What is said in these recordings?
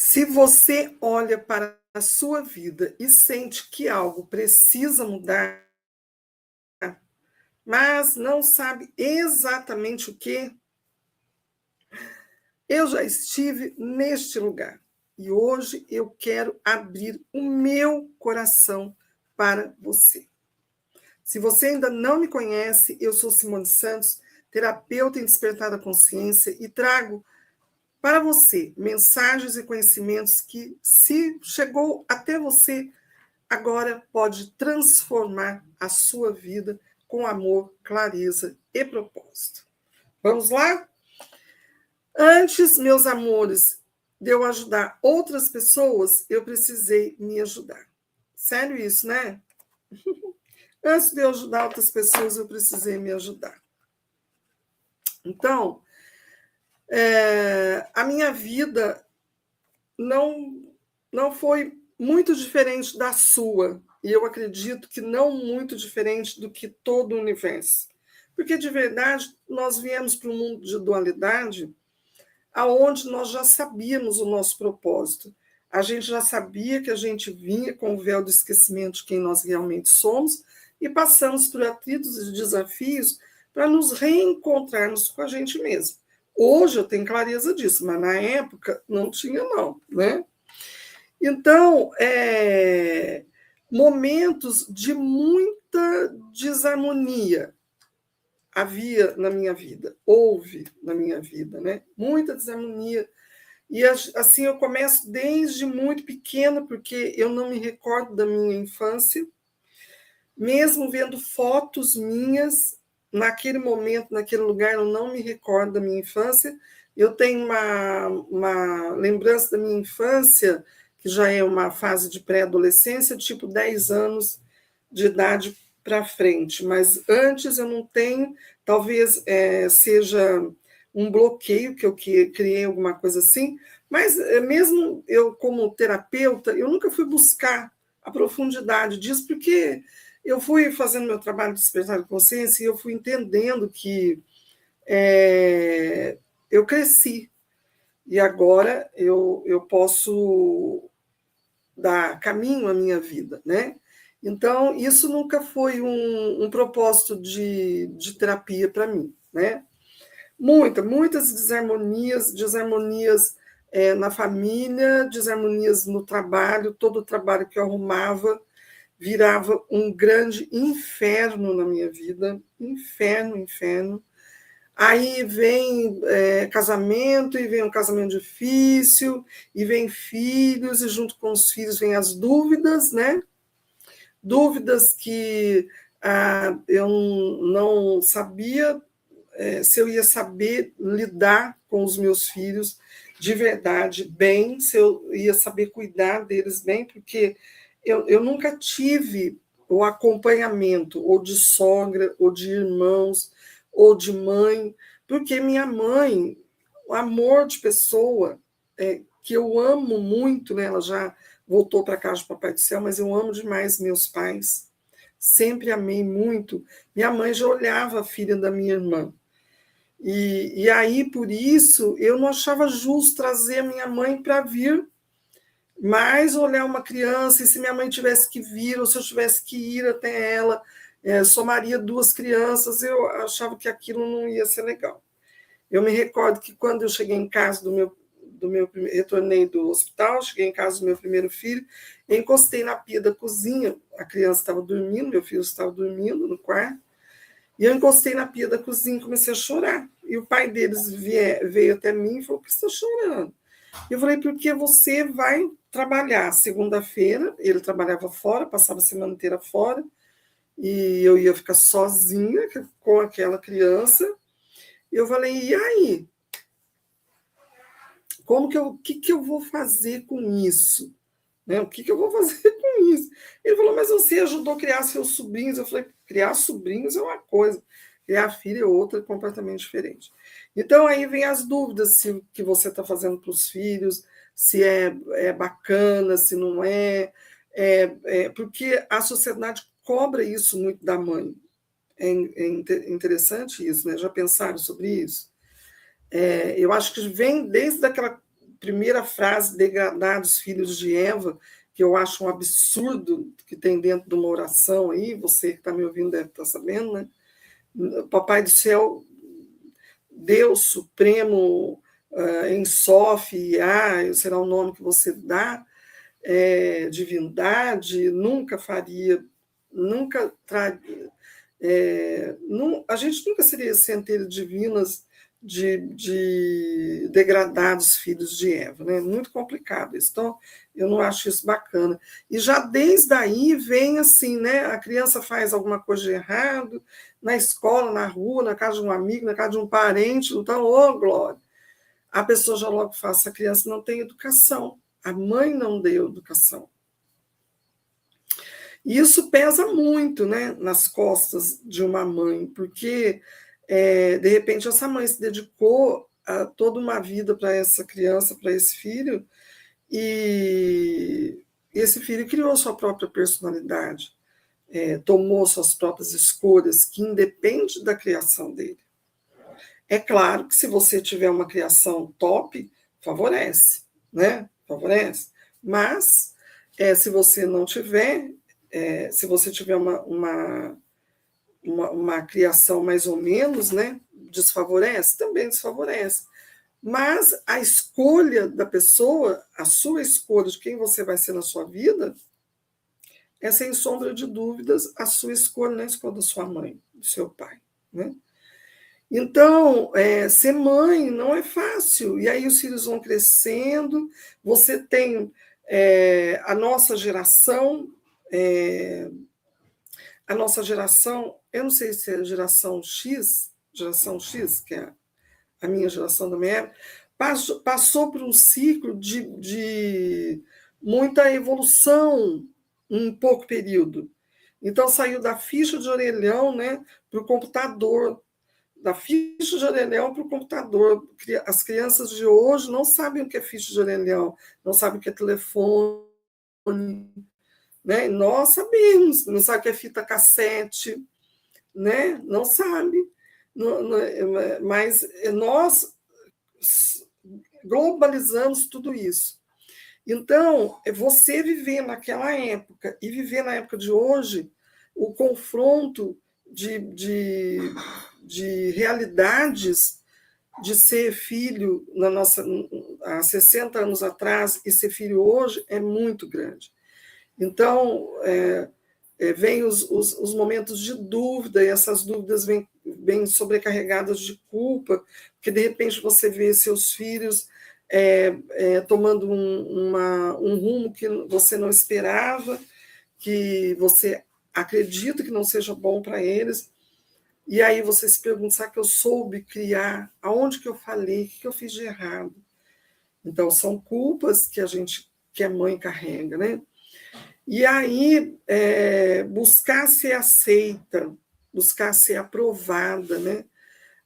Se você olha para a sua vida e sente que algo precisa mudar, mas não sabe exatamente o que, eu já estive neste lugar e hoje eu quero abrir o meu coração para você. Se você ainda não me conhece, eu sou Simone Santos, terapeuta em despertar da consciência e trago para você mensagens e conhecimentos que, se chegou até você, agora pode transformar a sua vida com amor, clareza e propósito. Vamos lá? Antes, meus amores, de eu ajudar outras pessoas, eu precisei me ajudar. Sério isso, né? Antes de eu ajudar outras pessoas, eu precisei me ajudar. Então, a minha vida não foi muito diferente da sua, e eu acredito que não muito diferente do que todo o universo. Porque, de verdade, nós viemos para um mundo de dualidade, aonde nós já sabíamos o nosso propósito. A gente já sabia que a gente vinha com o véu do esquecimento de quem nós realmente somos e passamos por atritos e desafios para nos reencontrarmos com a gente mesmo. Hoje eu tenho clareza disso, mas na época não tinha não, né? Então, momentos de muita desarmonia havia na minha vida, houve na minha vida, né? Muita desarmonia. E assim eu começo desde muito pequena, porque eu não me recordo da minha infância, mesmo vendo fotos minhas, naquele momento, naquele lugar, eu não me recordo da minha infância. Eu tenho uma lembrança da minha infância, que já é uma fase de pré-adolescência, tipo 10 anos de idade para frente, mas antes eu não tenho, talvez seja um bloqueio, que eu criei alguma coisa assim, mas mesmo eu como terapeuta, eu nunca fui buscar a profundidade disso, porque eu fui fazendo meu trabalho de despertar de consciência e eu fui entendendo que eu cresci, e agora eu posso dar caminho à minha vida, né? Então, isso nunca foi um propósito de terapia para mim, né? Muitas desarmonias na família, desarmonias no trabalho, todo o trabalho que eu arrumava virava um grande inferno na minha vida, inferno. Aí vem casamento, e vem um casamento difícil, e vem filhos, e junto com os filhos vem as dúvidas, né? Dúvidas que eu não sabia se eu ia saber lidar com os meus filhos de verdade bem, se eu ia saber cuidar deles bem, porque eu nunca tive o acompanhamento ou de sogra, ou de irmãos, ou de mãe, porque minha mãe, o amor de pessoa, que eu amo muito, né? Ela já voltou para a casa do Papai do Céu, mas eu amo demais meus pais, sempre amei muito. Minha mãe já olhava a filha da minha irmã, e aí, por isso, eu não achava justo trazer a minha mãe para vir, mas olhar uma criança, e se minha mãe tivesse que vir, ou se eu tivesse que ir até ela, somaria duas crianças, eu achava que aquilo não ia ser legal. Eu me recordo que quando eu cheguei em casa retornei do hospital, cheguei em casa do meu primeiro filho, encostei na pia da cozinha, a criança estava dormindo, meu filho estava dormindo no quarto, e eu encostei na pia da cozinha e comecei a chorar. E o pai deles veio até mim e falou: por que você está chorando? Eu falei: porque você vai trabalhar segunda-feira. Ele trabalhava fora, passava a semana inteira fora, e eu ia ficar sozinha com aquela criança. E eu falei: e aí? O que eu vou fazer com isso? Né? O que eu vou fazer com isso? Ele falou: mas você ajudou a criar seus sobrinhos. Eu falei: criar sobrinhos é uma coisa, criar filho é outra, completamente diferente. Então, aí vem as dúvidas, se o que você está fazendo para os filhos, se é bacana, se não porque a sociedade cobra isso muito da mãe. É interessante isso, né? Já pensaram sobre isso? Eu acho que vem desde aquela primeira frase, degradados filhos de Eva, que eu acho um absurdo que tem dentro de uma oração aí, você que está me ouvindo deve estar sabendo, né? Papai do céu, Deus Supremo, Ensof, Iá, será o nome que você dá, divindade, nunca faria, nunca traria. A gente nunca seria centelhas divinas de degradados filhos de Eva, né? Muito complicado isso. Então, eu não acho isso bacana. E já desde aí vem assim, né? A criança faz alguma coisa de errado, na escola, na rua, na casa de um amigo, na casa de um parente, então, ô glória! A pessoa já logo fala, essa criança não tem educação, a mãe não deu educação. E isso pesa muito, né, nas costas de uma mãe, porque, de repente, essa mãe se dedicou a toda uma vida para essa criança, para esse filho, e esse filho criou sua própria personalidade, tomou suas próprias escolhas, que independe da criação dele. É claro que se você tiver uma criação top, favorece, né? Favorece. Mas, se você não tiver, se você tiver uma criação mais ou menos, né? Desfavorece? Também desfavorece. Mas a escolha da pessoa, a sua escolha de quem você vai ser na sua vida, é, sem sombra de dúvidas, a sua escolha, não é a escolha da sua mãe, do seu pai, né? Então, ser mãe não é fácil. E aí os filhos vão crescendo, você tem a nossa geração, eu não sei se é geração X, que é a minha geração da minha época, passou por um ciclo de muita evolução em pouco período. Então, saiu da ficha de orelhão, né, para o computador, da ficha de orelhão para o computador. As crianças de hoje não sabem o que é ficha de orelhão, não sabem o que é telefone, né? Nós sabemos, não sabe o que é fita cassete, né? Não sabe. Mas nós globalizamos tudo isso. Então, você viver naquela época e viver na época de hoje, o confronto de realidades de ser filho há 60 anos atrás e ser filho hoje é muito grande. Então, vêm os momentos de dúvida, e essas dúvidas vêm sobrecarregadas de culpa, porque de repente você vê seus filhos tomando um rumo que você não esperava, que você acredita que não seja bom para eles, e aí você se pergunta, será que eu soube criar? Aonde que eu falei? O que eu fiz de errado? Então, são culpas que a mãe carrega, né? E aí, buscar ser aceita, buscar ser aprovada, né?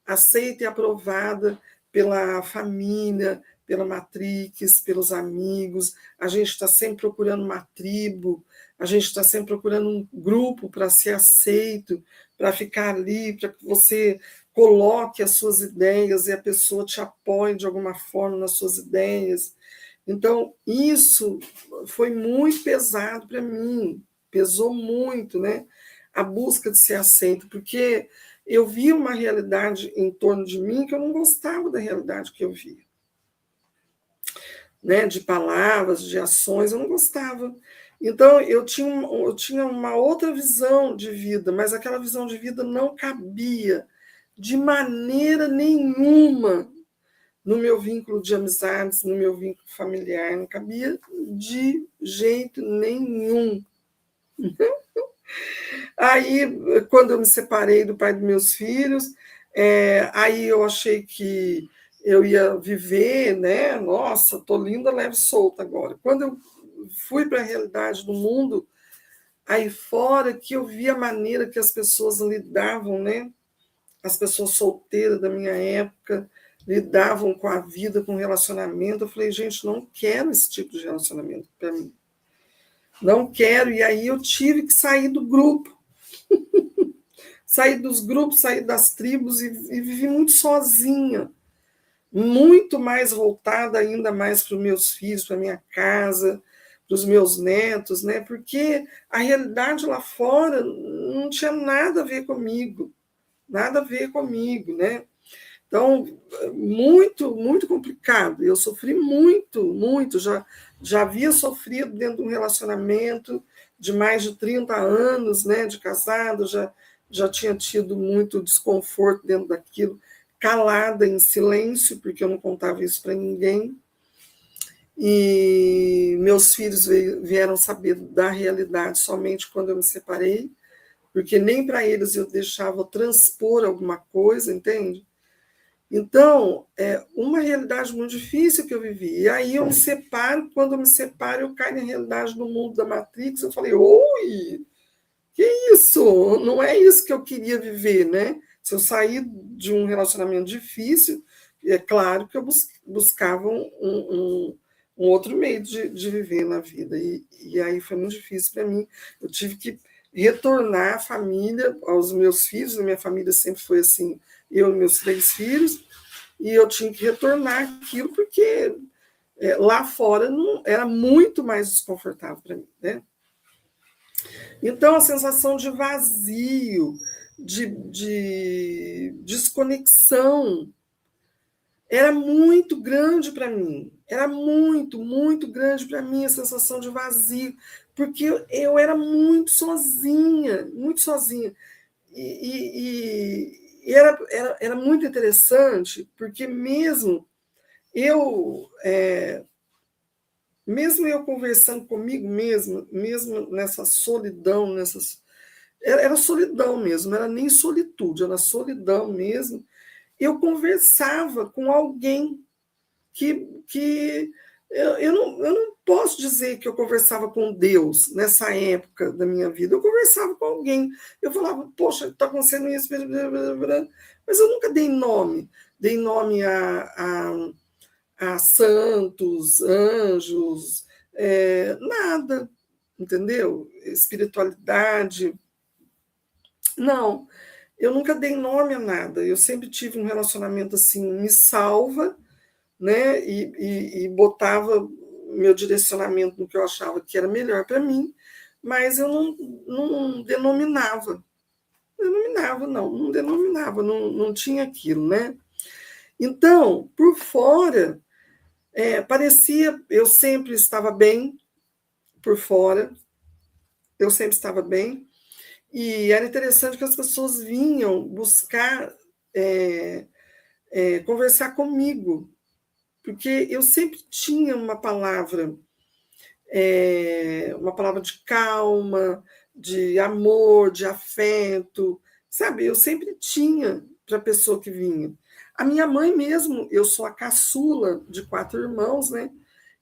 Aceita e aprovada pela família, pela matrix, pelos amigos. A gente está sempre procurando uma tribo, a gente está sempre procurando um grupo para ser aceito, para ficar ali, para que você coloque as suas ideias e a pessoa te apoie de alguma forma nas suas ideias. Então, isso foi muito pesado para mim, pesou muito, né? A busca de ser aceito, porque eu via uma realidade em torno de mim que eu não gostava da realidade que eu via. Né? De palavras, de ações, eu não gostava. Então, eu tinha uma outra visão de vida, mas aquela visão de vida não cabia de maneira nenhuma no meu vínculo de amizades, no meu vínculo familiar, não cabia de jeito nenhum. Aí, quando eu me separei do pai dos meus filhos, aí eu achei que eu ia viver, né? Nossa, tô linda, leve e solta agora. Quando eu fui para a realidade do mundo aí fora, que eu vi a maneira que as pessoas lidavam, né? As pessoas solteiras da minha época lidavam com a vida, com o relacionamento. Eu falei, gente, não quero esse tipo de relacionamento para mim. Não quero. E aí eu tive que sair do grupo. Sair dos grupos, sair das tribos e vivi muito sozinha. muito mais voltada ainda mais para os meus filhos, para a minha casa, para os meus netos, né? Porque a realidade lá fora não tinha nada a ver comigo, nada a ver comigo, né? Então, muito, muito complicado. Eu sofri muito, muito. Já havia sofrido dentro de um relacionamento de mais de 30 anos, né, de casado, já tinha tido muito desconforto dentro daquilo, calada, em silêncio, porque eu não contava isso para ninguém. E meus filhos vieram saber da realidade somente quando eu me separei, porque nem para eles eu deixava transpor alguma coisa, entende? Então, é uma realidade muito difícil que eu vivi. E aí eu me separo, quando eu me separo, eu caio na realidade do mundo da Matrix. Eu falei, oi, que isso? Não é isso que eu queria viver, né? Se eu sair de um relacionamento difícil, é claro que eu buscava um outro meio de viver na vida. E aí foi muito difícil para mim. Eu tive que retornar à família, aos meus filhos. A minha família sempre foi assim, eu e meus 3 filhos, e eu tinha que retornar aquilo porque lá fora não, era muito mais desconfortável para mim, né? Então, a sensação de vazio, de desconexão, era muito grande para mim. Era muito, muito grande para mim a sensação de vazio, porque eu era muito sozinha, muito sozinha. E era muito interessante, porque eu, mesmo eu conversando comigo mesmo nessa solidão, era solidão mesmo, não era nem solitude, era solidão mesmo. Eu conversava com alguém que eu não posso dizer que eu conversava com Deus nessa época da minha vida. Eu conversava com alguém. Eu falava, poxa, está acontecendo isso, mas eu nunca dei nome. Dei nome a santos, anjos, nada, entendeu? Espiritualidade. Não, eu nunca dei nome a nada. Eu sempre tive um relacionamento assim, me salva, né? E botava meu direcionamento no que eu achava que era melhor para mim, mas eu não denominava. Não denominava, não tinha aquilo, né? Então, por fora, parecia, eu sempre estava bem, por fora, eu sempre estava bem, e era interessante que as pessoas vinham buscar conversar comigo, porque eu sempre tinha uma palavra de calma, de amor, de afeto, sabe? Eu sempre tinha para a pessoa que vinha. A minha mãe mesmo, eu sou a caçula de 4 irmãos, né?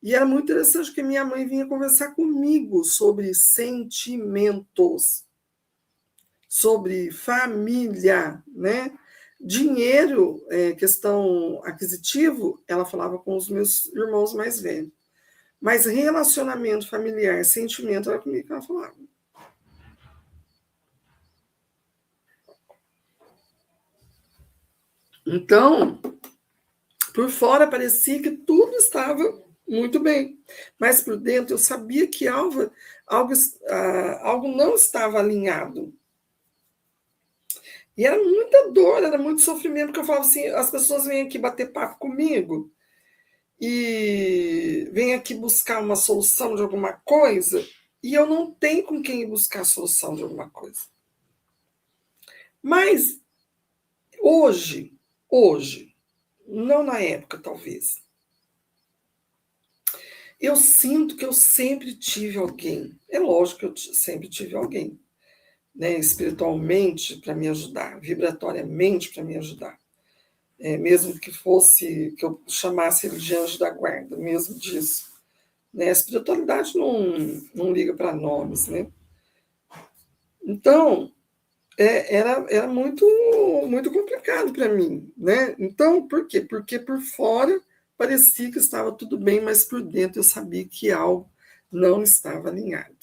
E era muito interessante que minha mãe vinha conversar comigo sobre sentimentos, sobre família, né? Dinheiro, questão aquisitivo, ela falava com os meus irmãos mais velhos. Mas relacionamento familiar, sentimento, era comigo que ela falava. Então, por fora parecia que tudo estava muito bem, mas por dentro eu sabia que algo não estava alinhado. E era muita dor, era muito sofrimento, porque eu falava assim, as pessoas vêm aqui bater papo comigo e vêm aqui buscar uma solução de alguma coisa, e eu não tenho com quem ir buscar a solução de alguma coisa. Mas hoje, não na época, talvez, eu sinto que eu sempre tive alguém. É lógico que eu sempre tive alguém, né, espiritualmente para me ajudar, vibratoriamente para me ajudar. Mesmo que fosse, que eu chamasse ele de anjo da guarda, mesmo disso. Né? A espiritualidade não liga para nomes, né? Então, era muito, muito complicado para mim, né? Então, por quê? Porque por fora parecia que estava tudo bem, mas por dentro eu sabia que algo não estava alinhado.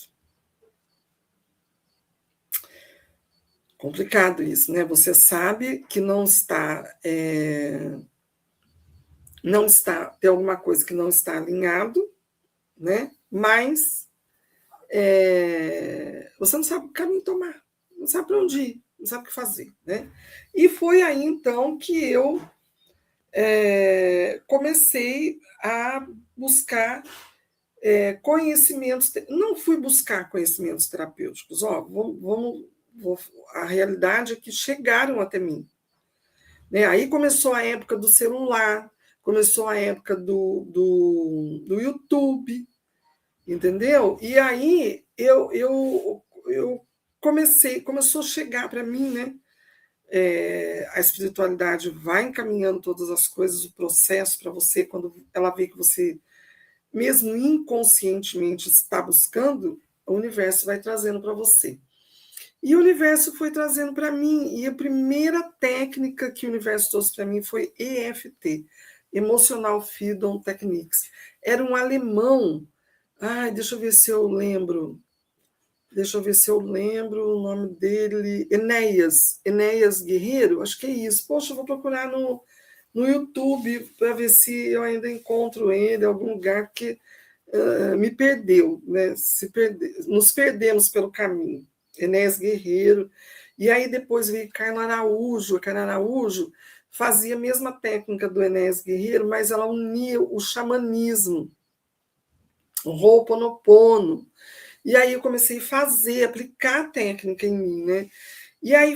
Complicado isso, né? Você sabe que não está não está, tem alguma coisa que não está alinhado, né? Mas você não sabe o caminho tomar, não sabe para onde ir, não sabe o que fazer, né? E foi aí então que eu comecei a buscar conhecimentos, não fui buscar conhecimentos terapêuticos, ó, a realidade é que chegaram até mim, né? Aí começou a época do celular, começou a época do YouTube, entendeu? E aí eu começou a chegar para mim, né? A espiritualidade vai encaminhando todas as coisas, o processo para você, quando ela vê que você, mesmo inconscientemente, está buscando, o universo vai trazendo para você. E o universo foi trazendo para mim, e a primeira técnica que o universo trouxe para mim foi EFT, Emotional Freedom Techniques. Era um alemão. Ai, deixa eu ver se eu lembro. Deixa eu ver se eu lembro o nome dele. Enéas Guerreiro, acho que é isso. Poxa, eu vou procurar no YouTube para ver se eu ainda encontro ele em algum lugar, porque me perdeu, né? Nos perdemos pelo caminho. Enéas Guerreiro. E aí depois veio Carla Araújo. A Carla Araújo fazia a mesma técnica do Enéas Guerreiro, mas ela unia o xamanismo, o Ho'oponopono. E aí eu comecei a fazer, aplicar a técnica em mim, né? E aí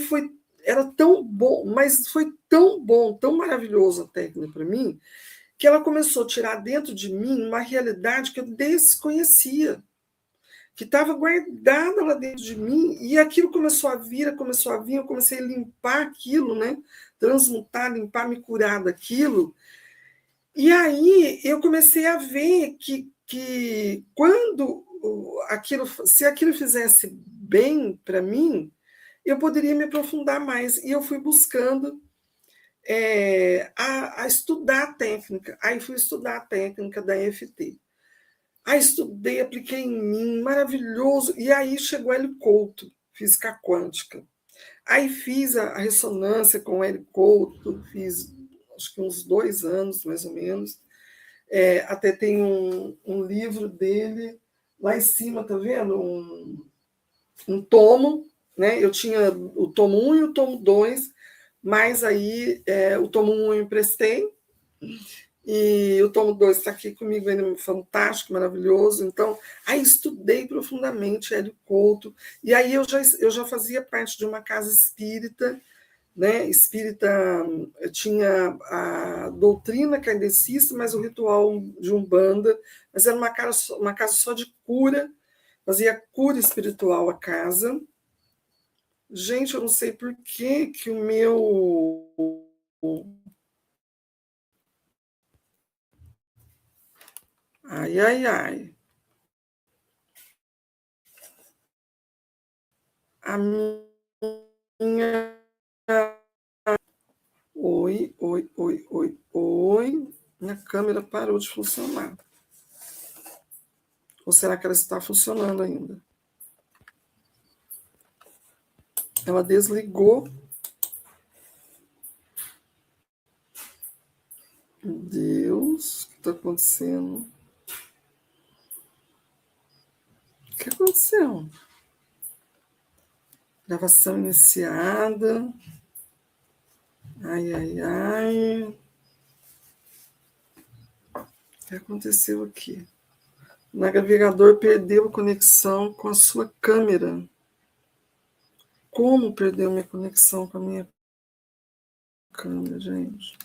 era tão bom, mas foi tão bom, tão maravilhoso a técnica para mim, que ela começou a tirar dentro de mim uma realidade que eu desconhecia, que estava guardada lá dentro de mim, e aquilo começou a vir, eu comecei a limpar aquilo, né? Transmutar, limpar, me curar daquilo. E aí eu comecei a ver que quando se aquilo fizesse bem para mim, eu poderia me aprofundar mais. E eu fui buscando a estudar a técnica. Aí fui estudar a técnica da EFT. Aí estudei, apliquei em mim, maravilhoso. E aí chegou Hélio Couto, física quântica. Aí fiz a ressonância com o Hélio Couto, fiz acho que uns 2 anos, mais ou menos. Até tem um livro dele lá em cima, tá vendo? Um tomo, né? Eu tinha o tomo 1 e o tomo 2, mas aí o tomo 1 eu emprestei, e o tomo 2 está aqui comigo, ele é fantástico, maravilhoso. Então, aí estudei profundamente Hélio Couto, e aí eu já fazia parte de uma casa espírita, né? Espírita tinha a doutrina kardecista, mas o ritual de Umbanda, mas era uma casa só de cura, fazia cura espiritual a casa. Gente, eu não sei por que o meu. Ai, ai, ai. A minha. Oi, oi, oi, oi, oi. Minha câmera parou de funcionar. Ou será que ela está funcionando ainda? Ela desligou. Meu Deus, o que está acontecendo? O que aconteceu? Gravação iniciada. Ai, ai, ai. O que aconteceu aqui? O navegador perdeu a conexão com a sua câmera. Como perdeu minha conexão com a minha câmera, gente?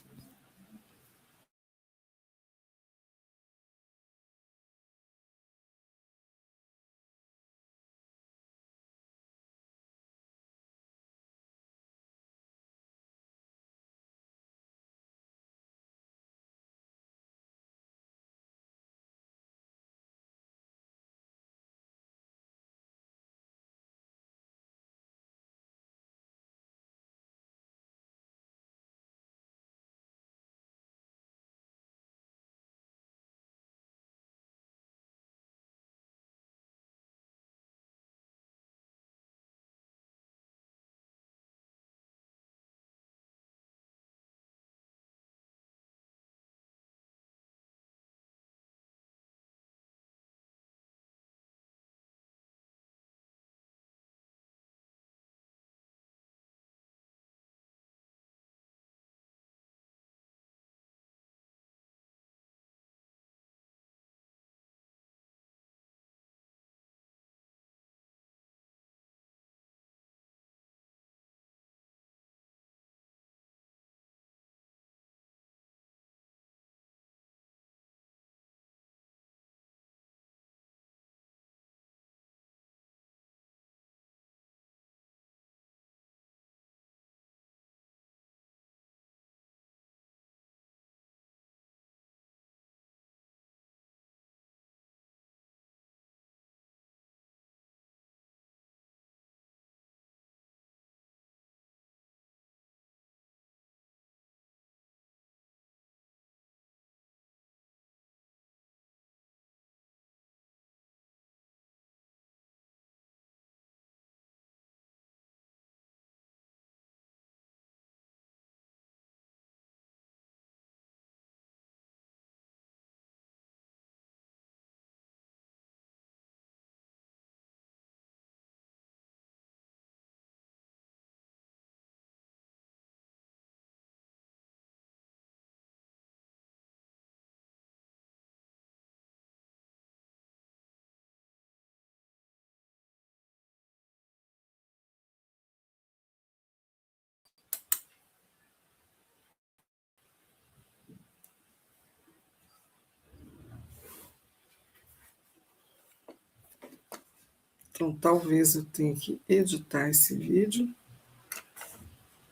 Então, talvez eu tenha que editar esse vídeo,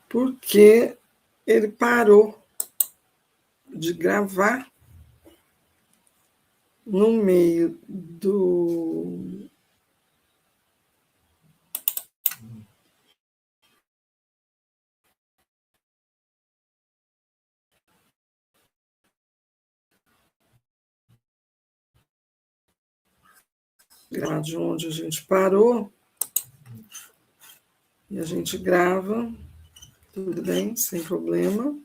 porque ele parou de gravar no meio do... Gravar de onde a gente parou, e a gente grava, tudo bem, sem problema.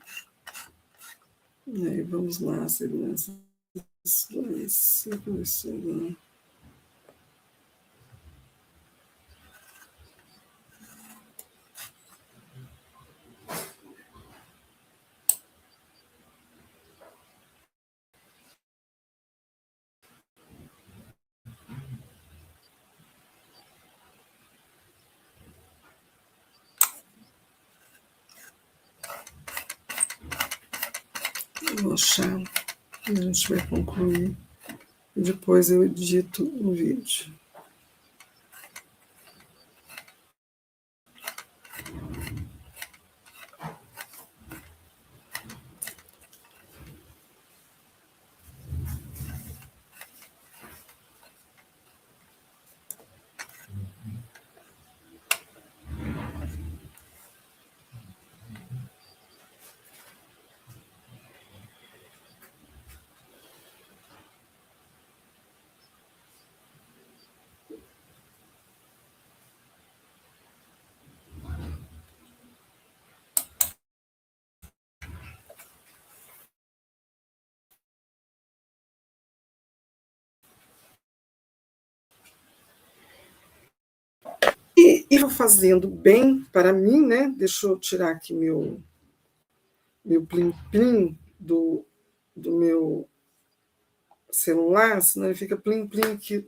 E aí, vamos lá, segurança. Vou achar, a gente vai concluir, e depois eu edito o vídeo. E vou fazendo bem para mim, né? Deixa eu tirar aqui meu plim-plim do meu celular, senão ele fica plim-plim aqui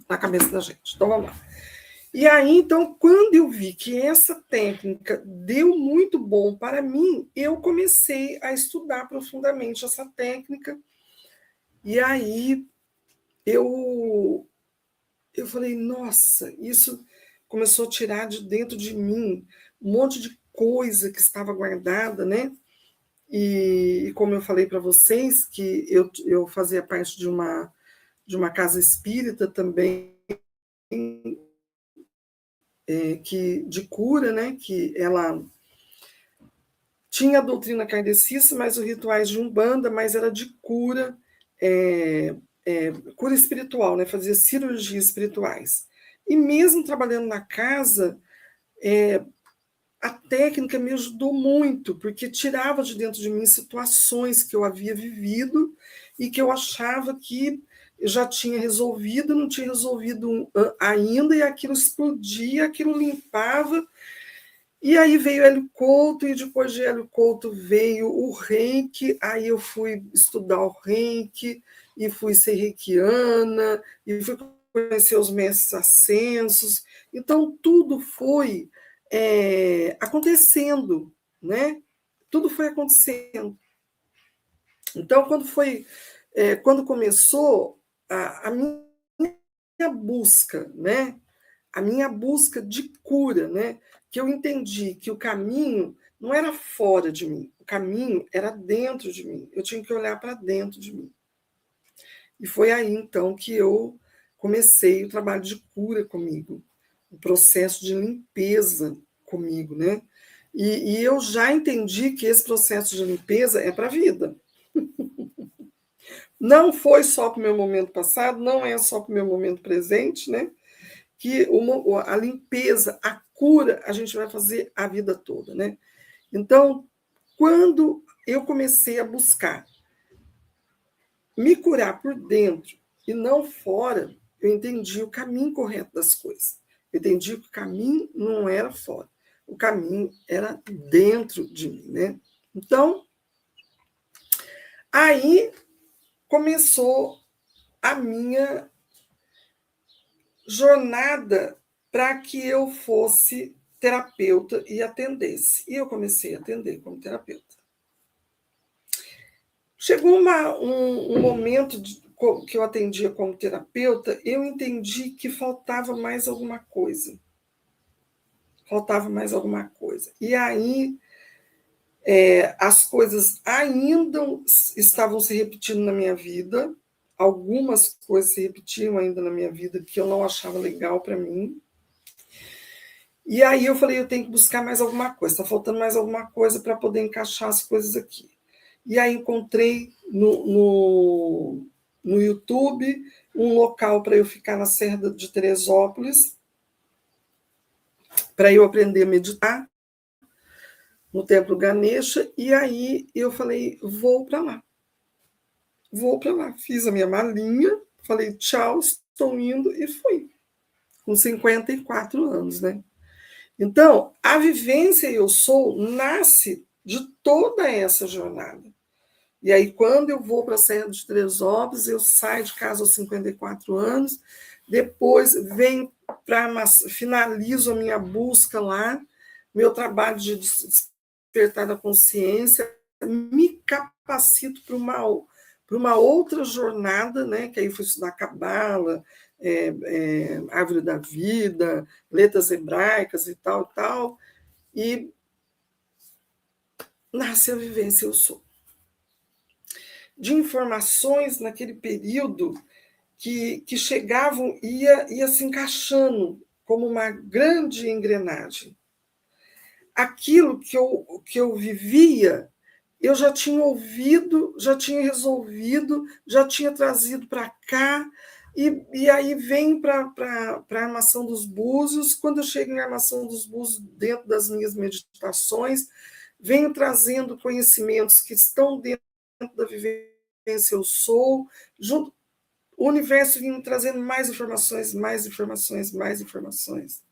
na cabeça da gente. Então, vamos lá. E aí, então, quando eu vi que essa técnica deu muito bom para mim, eu comecei a estudar profundamente essa técnica. E aí, eu falei, nossa, isso começou a tirar de dentro de mim um monte de coisa que estava guardada, né? E como eu falei para vocês, que eu fazia parte de uma casa espírita também, de cura, né? Que ela tinha a doutrina kardecista, mas os rituais de Umbanda, mas era de cura, cura espiritual, né? Fazia cirurgias espirituais. E mesmo trabalhando na casa, a técnica me ajudou muito, porque tirava de dentro de mim situações que eu havia vivido e que eu achava que eu já tinha resolvido, não tinha resolvido ainda, e aquilo explodia, aquilo limpava. E aí veio Hélio Couto, e depois de Hélio Couto veio o Reiki, aí eu fui estudar o Reiki, e fui ser reikiana, e fui conhecer os mestres ascensos. Então, tudo foi acontecendo, né? Tudo foi acontecendo. Então, quando começou a minha busca, né? A minha busca de cura, né? Que eu entendi que o caminho não era fora de mim, o caminho era dentro de mim. Eu tinha que olhar para dentro de mim. E foi aí, então, que eu comecei o trabalho de cura comigo, o processo de limpeza comigo, né? E eu já entendi que esse processo de limpeza é para a vida. Não foi só para o meu momento passado, não é só para o meu momento presente, né? Que a limpeza, a cura, a gente vai fazer a vida toda, né? Então, quando eu comecei a buscar me curar por dentro e não fora, eu entendi o caminho correto das coisas. Eu entendi que o caminho não era fora, o caminho era dentro de mim, né? Então, aí começou a minha jornada para que eu fosse terapeuta e atendesse. E eu comecei a atender como terapeuta. Chegou um momento que eu atendia como terapeuta, eu entendi que faltava mais alguma coisa. Faltava mais alguma coisa. E aí, as coisas ainda estavam se repetindo na minha vida, algumas coisas se repetiam ainda na minha vida que eu não achava legal para mim. E aí eu falei, eu tenho que buscar mais alguma coisa, está faltando mais alguma coisa para poder encaixar as coisas aqui. E aí encontrei no YouTube um local para eu ficar na Serra de Teresópolis, para eu aprender a meditar, no Templo Ganesha, e aí eu falei, vou para lá. Vou para lá. Fiz a minha malinha, falei, tchau, estou indo, e fui. Com 54 anos, né? Então, a vivência Eu Sou nasce de toda essa jornada. E aí, quando eu vou para a Serra de Teresópolis, eu saio de casa aos 54 anos, depois venho finalizo a minha busca lá, meu trabalho de despertar da consciência, me capacito para uma outra jornada, né? Que aí fui estudar Cabala, Árvore da Vida, letras hebraicas e tal, e nasce a vivência Eu Sou. De informações naquele período que chegavam, ia se encaixando como uma grande engrenagem. Aquilo que eu vivia, eu já tinha ouvido, já tinha resolvido, já tinha trazido para cá, e aí vem para a Armação dos Búzios. Quando eu chego em Armação dos Búzios, dentro das minhas meditações, venho trazendo conhecimentos que estão dentro da vivência Eu Sou, junto, o universo vinha trazendo mais informações, mais informações, mais informações.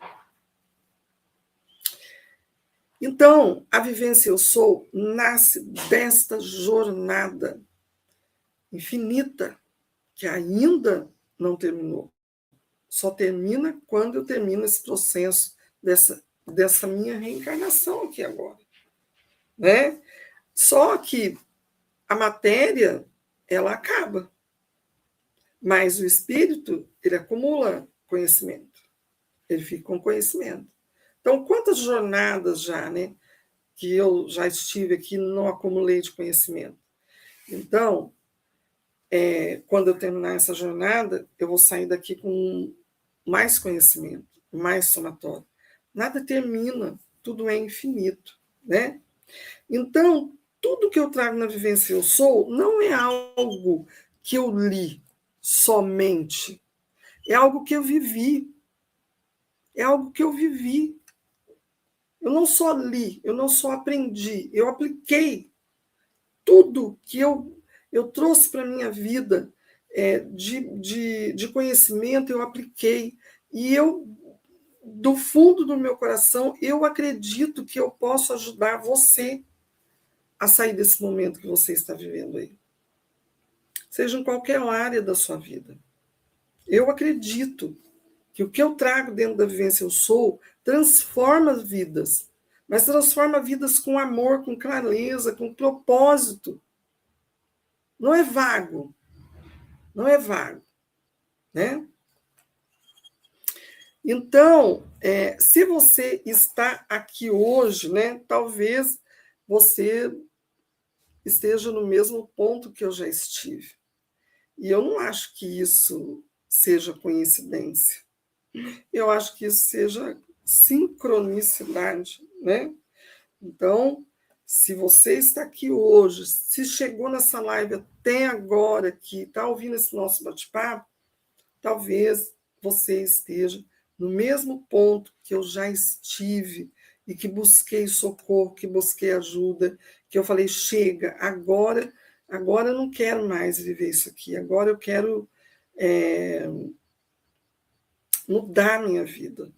Então, a vivência Eu Sou nasce desta jornada infinita, que ainda não terminou. Só termina quando eu termino esse processo dessa minha reencarnação aqui agora. Né? Só que a matéria, ela acaba. Mas o espírito, ele acumula conhecimento. Ele fica com conhecimento. Então, quantas jornadas já, né, que eu já estive aqui, não acumulei de conhecimento. Então, quando eu terminar essa jornada, eu vou sair daqui com mais conhecimento, mais somatório. Nada termina, tudo é infinito, né? Então, tudo que eu trago na vivência Eu Sou não é algo que eu li somente, é algo que eu vivi. É algo que eu vivi. Eu não só li, eu não só aprendi, eu apliquei tudo que eu trouxe para a minha vida de conhecimento, eu apliquei. E eu, do fundo do meu coração, eu acredito que eu posso ajudar você a sair desse momento que você está vivendo aí. Seja em qualquer área da sua vida. Eu acredito que o que eu trago dentro da vivência Eu Sou transforma vidas, mas transforma vidas com amor, com clareza, com propósito. Não é vago. Não é vago. Né? Então, se você está aqui hoje, né, talvez você esteja no mesmo ponto que eu já estive. E eu não acho que isso seja coincidência. Eu acho que isso seja sincronicidade, né? Então, se você está aqui hoje, se chegou nessa live até agora, que está ouvindo esse nosso bate-papo, talvez você esteja no mesmo ponto que eu já estive e que busquei socorro, que busquei ajuda, que eu falei, chega, agora eu não quero mais viver isso aqui, agora eu quero mudar a minha vida,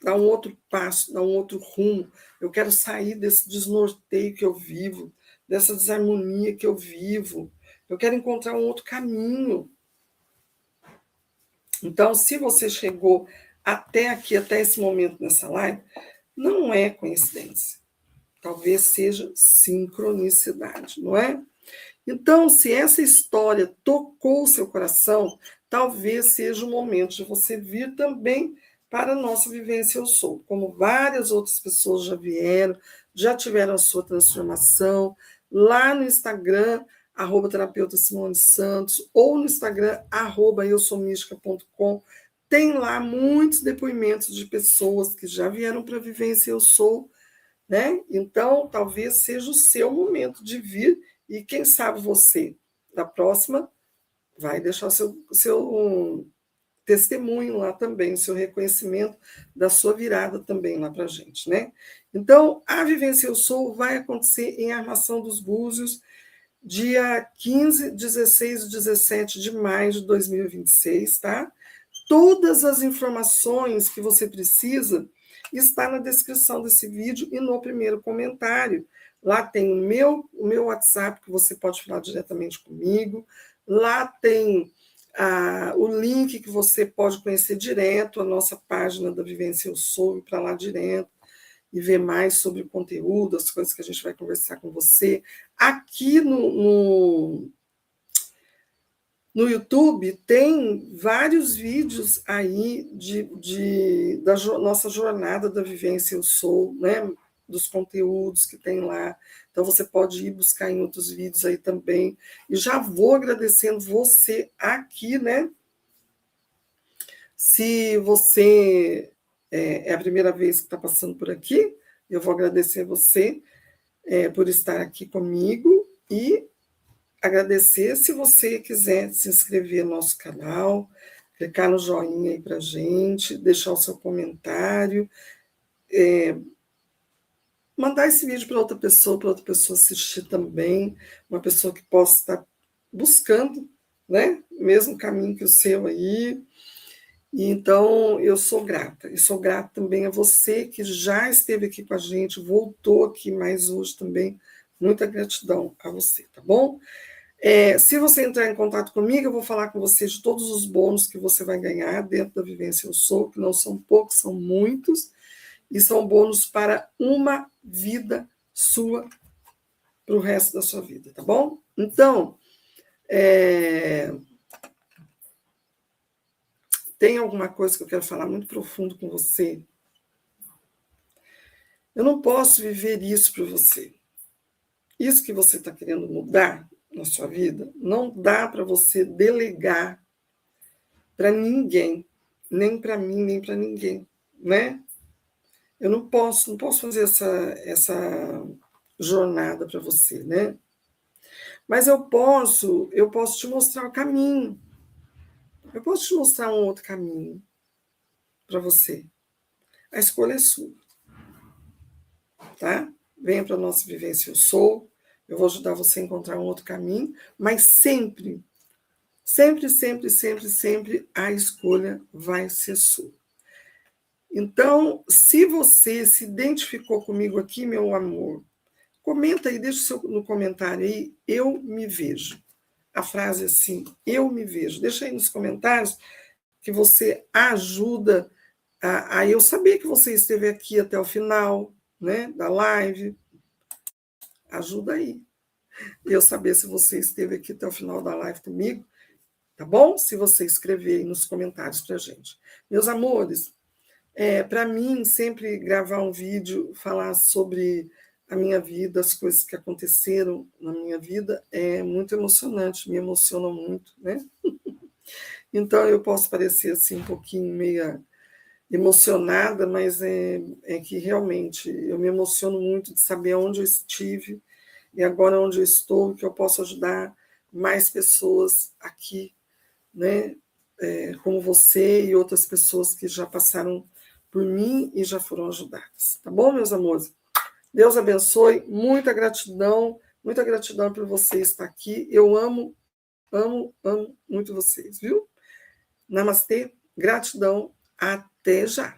dar um outro passo, dar um outro rumo. Eu quero sair desse desnorteio que eu vivo, dessa desarmonia que eu vivo. Eu quero encontrar um outro caminho. Então, se você chegou até aqui, até esse momento nessa live, não é coincidência. Talvez seja sincronicidade, não é? Então, se essa história tocou o seu coração, talvez seja o momento de você vir também para a nossa Vivência Eu Sou, como várias outras pessoas já vieram, já tiveram a sua transformação, lá no Instagram, @terapeuta Simone Santos, ou no Instagram, @eusoumística.com, tem lá muitos depoimentos de pessoas que já vieram para a Vivência Eu Sou, né? Então, talvez seja o seu momento de vir, e quem sabe você, da próxima, vai deixar seu testemunho lá também, o seu reconhecimento da sua virada também lá para a gente, né? Então, a Vivência Eu Sou vai acontecer em Armação dos Búzios, dia 15, 16 e 17 de maio de 2026, tá? Todas as informações que você precisa está na descrição desse vídeo e no primeiro comentário. Lá tem o meu WhatsApp, que você pode falar diretamente comigo. Lá tem o link que você pode conhecer direto a nossa página da Vivência Eu Sou, ir para lá direto e ver mais sobre o conteúdo, as coisas que a gente vai conversar com você. Aqui no YouTube tem vários vídeos aí da nossa jornada da Vivência Eu Sou, né? Dos conteúdos que tem lá. Então, você pode ir buscar em outros vídeos aí também. E já vou agradecendo você aqui, né? Se você é a primeira vez que está passando por aqui, eu vou agradecer você por estar aqui comigo e agradecer. Se você quiser se inscrever no nosso canal, clicar no joinha aí para a gente, deixar o seu comentário, mandar esse vídeo para outra pessoa assistir também, uma pessoa que possa estar buscando, né, o mesmo caminho que o seu aí. E então, eu sou grata. E sou grata também a você que já esteve aqui com a gente, voltou aqui mais hoje também. Muita gratidão a você, tá bom? Se você entrar em contato comigo, eu vou falar com você de todos os bônus que você vai ganhar dentro da Vivência Eu Sou, que não são poucos, são muitos, e são bônus para uma vida sua, para o resto da sua vida, tá bom? Então, tem alguma coisa que eu quero falar muito profundo com você? Eu não posso viver isso para você. Isso que você está querendo mudar na sua vida, não dá para você delegar para ninguém, nem para mim, nem para ninguém, né? Eu não posso fazer essa jornada para você, né? Mas eu posso te mostrar o caminho. Eu posso te mostrar um outro caminho para você. A escolha é sua, tá? Venha para a nossa Vivência Eu Sou. Eu vou ajudar você a encontrar um outro caminho, mas sempre, sempre, sempre, sempre, sempre a escolha vai ser sua. Então, se você se identificou comigo aqui, meu amor, comenta aí, deixa no comentário aí, eu me vejo. A frase assim, eu me vejo. Deixa aí nos comentários que você ajuda a eu saber que você esteve aqui até o final, né, da live. Ajuda aí. Eu saber se você esteve aqui até o final da live comigo, tá bom? Se você escrever aí nos comentários para a gente. Meus amores, para mim, sempre gravar um vídeo, falar sobre a minha vida, as coisas que aconteceram na minha vida, é muito emocionante, me emociona muito, né? Então, eu posso parecer assim um pouquinho meia emocionada, mas é que realmente eu me emociono muito de saber onde eu estive e agora onde eu estou, que eu posso ajudar mais pessoas aqui, né? Como você e outras pessoas que já passaram por mim e já foram ajudadas. Tá bom, meus amores? Deus abençoe, muita gratidão por você estar aqui. Eu amo, amo, amo muito vocês, viu? Namastê, gratidão, até já.